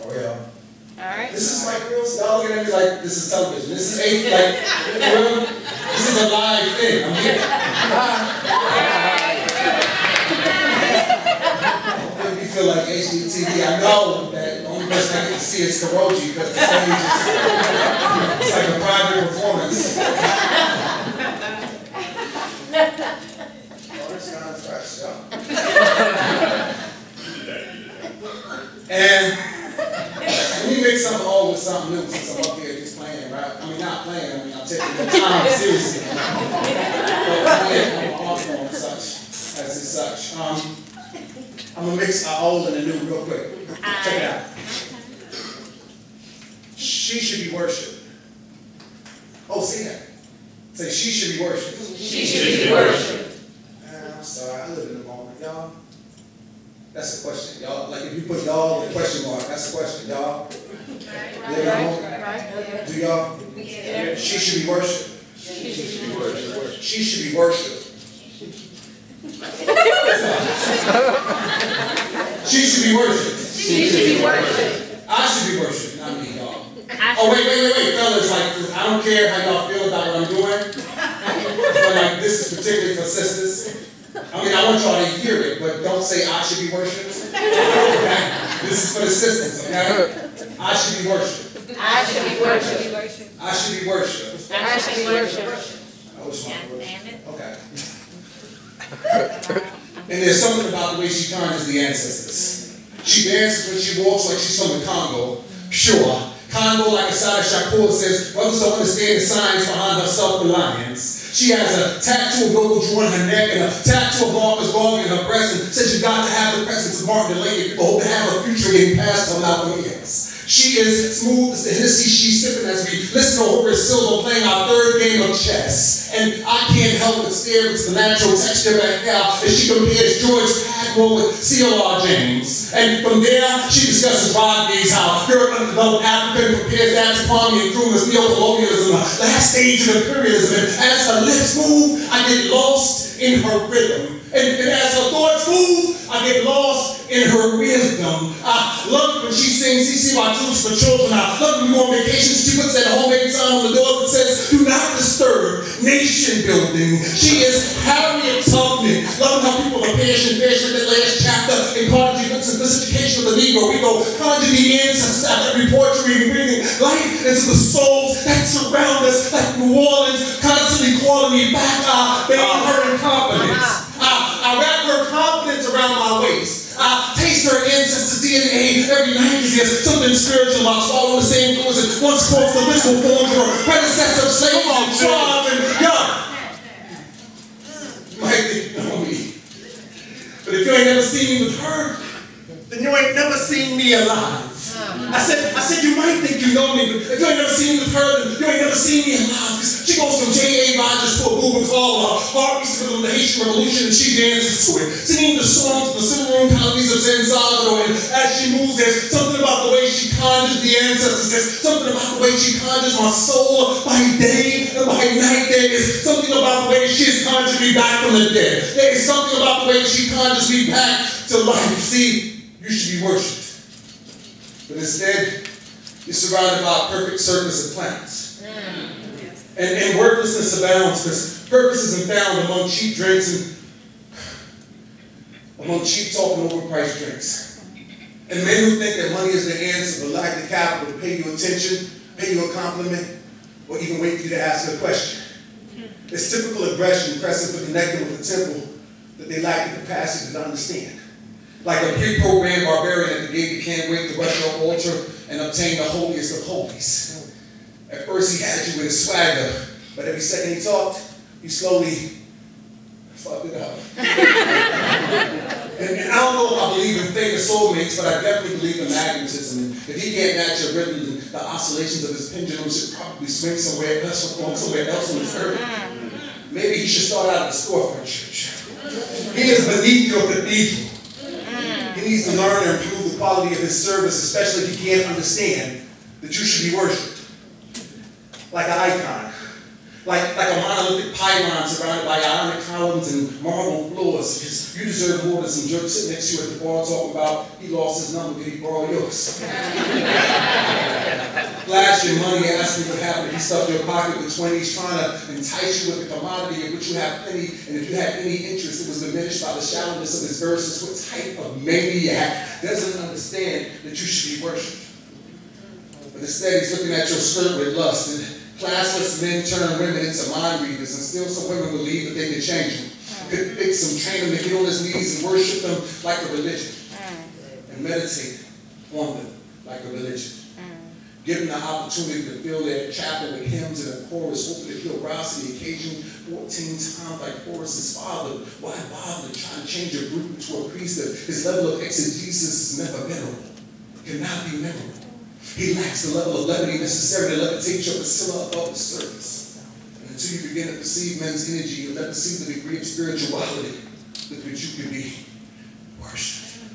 Oh, yeah. All right. This is like real stuff. Y'all looking at me like this is television. This is like real. This is a live thing. I'm here. Don't you feel like HDTV? I know that the only person I get to see is Karoji because the stage is it's like a private performance. Oh, this sounds fresh, y'all. And when you mix something old with something new, since I'm up here just playing, right? I mean, not playing, I mean, I'm taking the time seriously. But I'm off on such, as is such. I'm going to mix our old and the new real quick. Check it out. She should be worshipped. Oh, see that? Say, she should be worshipped. She should be worshipped. I'm sorry, I live in the moment, y'all. That's a question, y'all. Like if you put y'all with a question mark, that's a question, y'all. Right. Do y'all? Yeah. She should be worshipped. She should be worshipped. She should be worshipped. She should be worshipped. She should be worshipped. I should be worshipped, not me, y'all. Oh, wait, fellas, like, I don't care how y'all feel about what I'm doing, but like, this is particularly for sisters. I mean, I want y'all to hear it, but don't say I should be worshipped. Okay? This is for the sisters, okay? I should be worshipped. I should be worshipped. I should be worshipped. I should be worshipped. I wish my okay. And there's something about the way she conjures the ancestors. She dances when she walks like she's from the Congo. Sure. Congo, like Asada Shakur says, brothers don't understand the science behind her self-reliance. She has a tattoo of local Drew on her neck and a tattoo of Marcus Garvey in her breast and says you got to have the presence of Martin Delaney. People hope to have a future getting past her Malcolm X. She is smooth as the Hennessy she's sipping as we listen to Horace Silver playing our third game of chess. And I can't help but stare into the natural texture of her hair as she compares George Padmore with C.L.R. James. And from there, she discusses Rodney's how Europe undeveloped African prepares that to Kwame Nkrumah's neo-colonialism, the last stage of imperialism. And as her lips move, I get lost in her rhythm. And as her thoughts move, I get lost in her wisdom. I love it when she sings CCY tunes for children. I love when we go on vacation. She puts that homemade sign on the door that says, do not disturb nation building. She is Harriet Tubman. Loving how people are patient that last chapter in Carnegie Books and Miseducation of the Negro. We go conjure the ancestors after every poetry and breathing life into the souls that surround us like New Orleans, constantly calling me back. Begging her incompetence. I wrap her confidence around my waist. I taste her ancestors' DNA every night because there's something spiritual about swallowing the same foods that once caused the visible forms of her predecessor slaves and tribes and young. You might think you know me. But if you ain't never seen me with her, then you ain't never seen me alive. I said you might think you know me, but if you ain't never seen me with her, then you ain't never seen me alive. She goes from J.A. Rogers to a Booba Call, Harvey's rhythm of the Haitian Revolution, and she dances to it, singing the songs of the civil room colonies of San Salvador. And as she moves, there's something about the way she conjures the ancestors. There's something about the way she conjures my soul by day and by night. There is something about the way she has conjured me back from the dead. There is something about the way she conjures me back to life. See, you should be worshipped. But instead, you're surrounded by a perfect circus of plants. And worthlessness abounds because purpose isn't found among cheap drinks and among cheap talk and overpriced drinks. And men who think that money is the answer but lack the capital to pay you attention, pay you a compliment, or even wait for you to ask a question. It's typical aggression pressing for connecting with the temple that they lack the capacity to understand. Like a pre-programmed barbarian at the gate that can't wait to rush your altar and obtain the holiest of holies. At first he had you with his swagger, but every second he talked, he slowly fucked it up. and I don't know if I believe in fate or soulmates, but I definitely believe in magnetism. And if he can't match your rhythm, then the oscillations of his pendulum should probably swing somewhere else on this earth. Maybe he should start out at the storefront church. He is beneath your cathedral. He needs to learn and improve the quality of his service, especially if he can't understand that you should be worshipped. Like an icon. like a monolithic pylon surrounded by ionic columns and marble floors. Because you deserve more than some jerk sitting next to you at the bar talking about he lost his number, did he borrow yours? Flash your money, ask me what happened. He stuffed your pocket with 20s, trying to entice you with the commodity of which you have plenty, and if you had any interest, it was diminished by the shallowness of his verses. What type of maniac doesn't understand that you should be worshipped? But instead, he's looking at your skirt with lust, and classless men turn women into mind readers, and still some women believe that they can change them. Could fix them, train him to get on his knees and worship them like a religion, and meditate on them like a religion. Give them the opportunity to fill their chapel with hymns and a chorus, hoping that he'll rise to the occasion 14 times like Horace's father. Why bother trying to change a group into a priest that his level of exegesis is never memorable, cannot be memorable? He lacks the level of levity necessary to levitate your bacilla above the surface. And until you begin to perceive men's energy, you'll never see the degree of spirituality with which you can be worshipped.